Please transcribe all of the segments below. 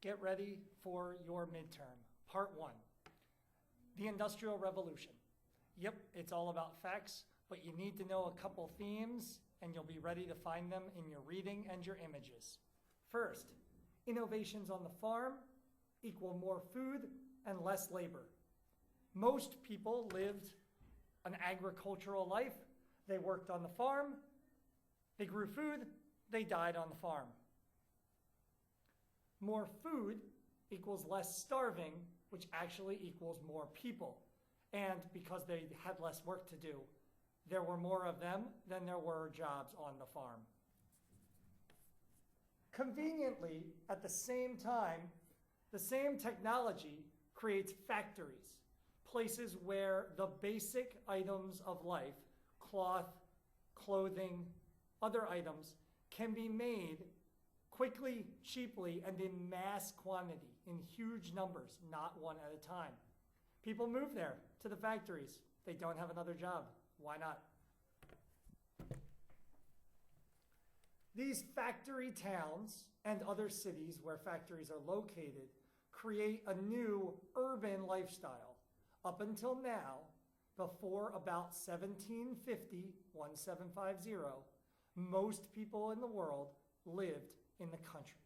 Get ready for your midterm. Part 1, the Industrial Revolution. Yep, it's all about facts, but you need to know a couple themes and you'll be ready to find them in your reading and your images. First, innovations on the farm equal more food and less labor. Most people lived an agricultural life. They worked on the farm, they grew food, they died on the farm. More food equals less starving, which actually equals more people. And because they had less work to do, there were more of them than there were jobs on the farm. Conveniently, at the same time, the same technology creates factories, places where the basic items of life, cloth, clothing, other items, can be made quickly, cheaply, and in mass quantity, in huge numbers, not one at a time. People move there to the factories. They don't have another job. Why not? These factory towns and other cities where factories are located create a new urban lifestyle. Up until now, before about 1750, most people in the world lived in the country.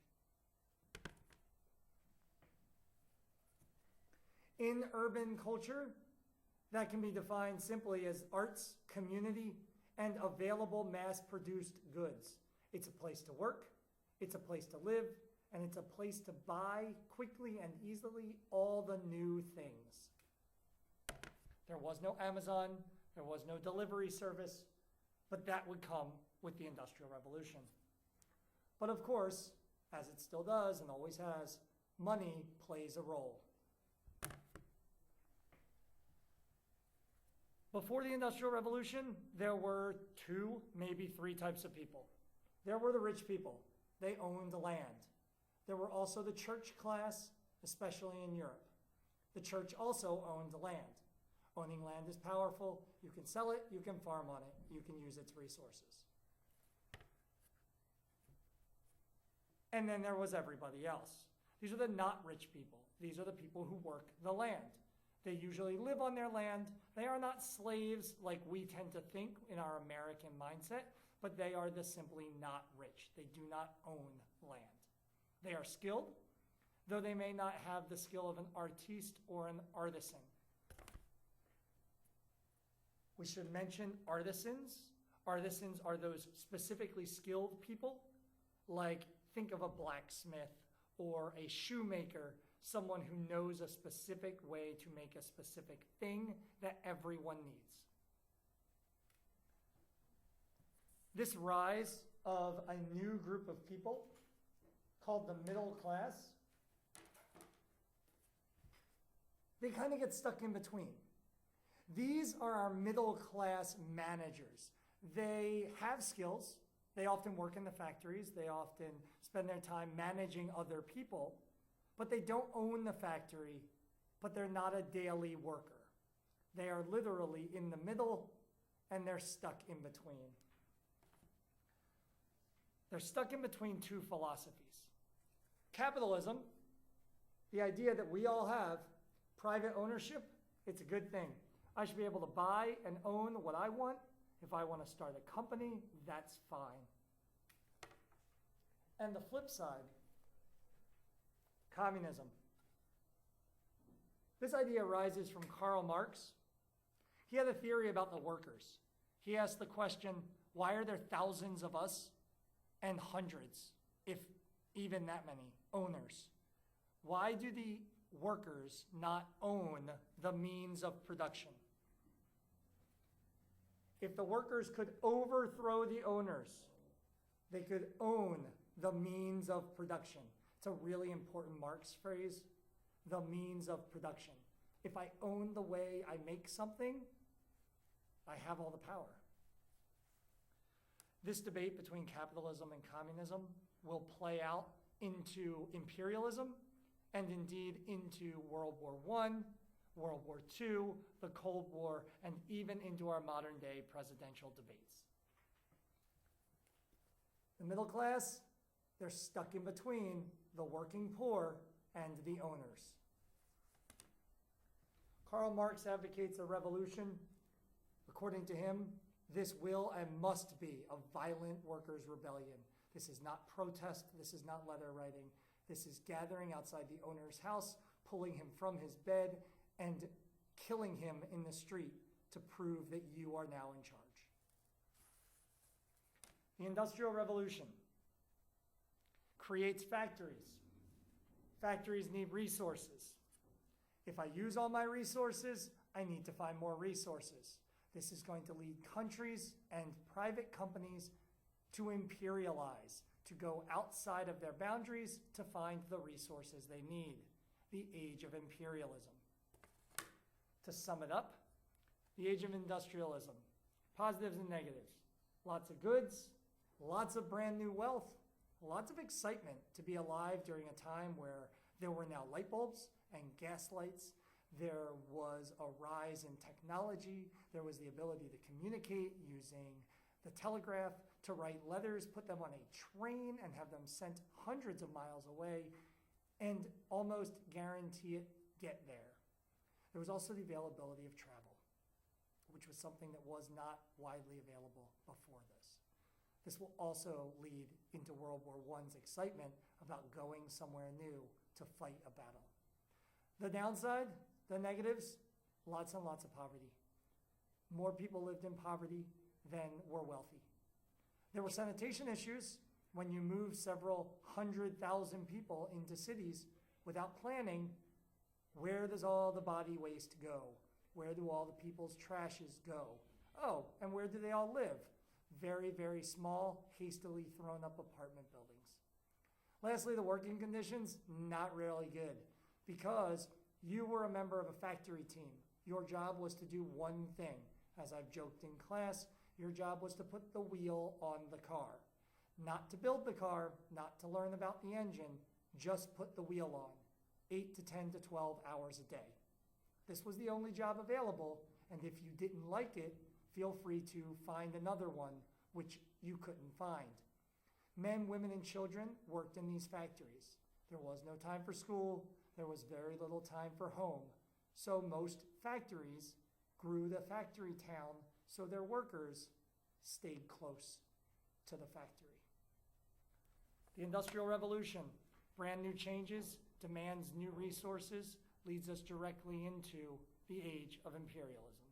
In urban culture, that can be defined simply as arts, community, and available mass-produced goods. It's a place to work, it's a place to live, and it's a place to buy quickly and easily all the new things. There was no Amazon, there was no delivery service, but that would come with the Industrial Revolution. But of course, as it still does and always has, money plays a role. Before the Industrial Revolution, there were 2, maybe 3 types of people. There were the rich people. They owned land. There were also the church class, especially in Europe. The church also owned land. Owning land is powerful. You can sell it, you can farm on it, you can use its resources. And then there was everybody else. These are the not rich people. These are the people who work the land. They usually live on their land. They are not slaves like we tend to think in our American mindset, but they are the simply not rich. They do not own land. They are skilled, though they may not have the skill of an artiste or an artisan. We should mention artisans. Artisans are those specifically skilled people, like think of a blacksmith or a shoemaker, someone who knows a specific way to make a specific thing that everyone needs. This rise of a new group of people called the middle class, they kind of get stuck in between. These are our middle class managers. They have skills. They often work in the factories. They often spend their time managing other people, but they don't own the factory, but they're not a daily worker. They are literally in the middle, and they're stuck in between. They're stuck in between 2 philosophies. Capitalism, the idea that we all have private ownership, it's a good thing. I should be able to buy and own what I want. If I want to start a company, that's fine. And the flip side, communism. This idea arises from Karl Marx. He had a theory about the workers. He asked the question, why are there thousands of us and hundreds, if even that many, owners? Why do the workers not own the means of production? If the workers could overthrow the owners, they could own the means of production. It's a really important Marx phrase, the means of production. If I own the way I make something, I have all the power. This debate between capitalism and communism will play out into imperialism and indeed into World War I, World War II, the Cold War, and even into our modern day presidential debates. The middle class, They're stuck in between the working poor and the owners. Karl Marx advocates a revolution. According to him, this will and must be a violent workers' rebellion. This is not protest. This is not letter writing. This is gathering outside the owner's house, pulling him from his bed, and killing him in the street to prove that you are now in charge. The Industrial Revolution creates factories. Factories need resources. If I use all my resources, I need to find more resources. This is going to lead countries and private companies to imperialize, to go outside of their boundaries to find the resources they need. The age of imperialism. To sum it up, the age of industrialism. Positives and negatives. Lots of goods, lots of brand new wealth, lots of excitement to be alive during a time where there were now light bulbs and gas lights. There was a rise in technology. There was the ability to communicate using the telegraph, to write letters, put them on a train, and have them sent hundreds of miles away, and almost guarantee it get there. There was also the availability of travel, which was something that was not widely available before this. This will also lead into World War I's excitement about going somewhere new to fight a battle. The downside, the negatives, lots and lots of poverty. More people lived in poverty than were wealthy. There were sanitation issues when you move several 100,000 people into cities without planning. Where does all the body waste go? Where do all the people's trashes go? Oh, and where do they all live? Very, very small, hastily thrown up apartment buildings. Lastly, the working conditions, not really good, because you were a member of a factory team. Your job was to do one thing. As I've joked in class, your job was to put the wheel on the car. Not to build the car, not to learn about the engine, just put the wheel on, 8 to 10 to 12 hours a day. This was the only job available, and if you didn't like it, feel free to find another one which you couldn't find. Men, women, and children worked in these factories. There was no time for school. There was very little time for home. So most factories grew the factory town so their workers stayed close to the factory. The Industrial Revolution, brand new changes, demands new resources, leads us directly into the age of imperialism.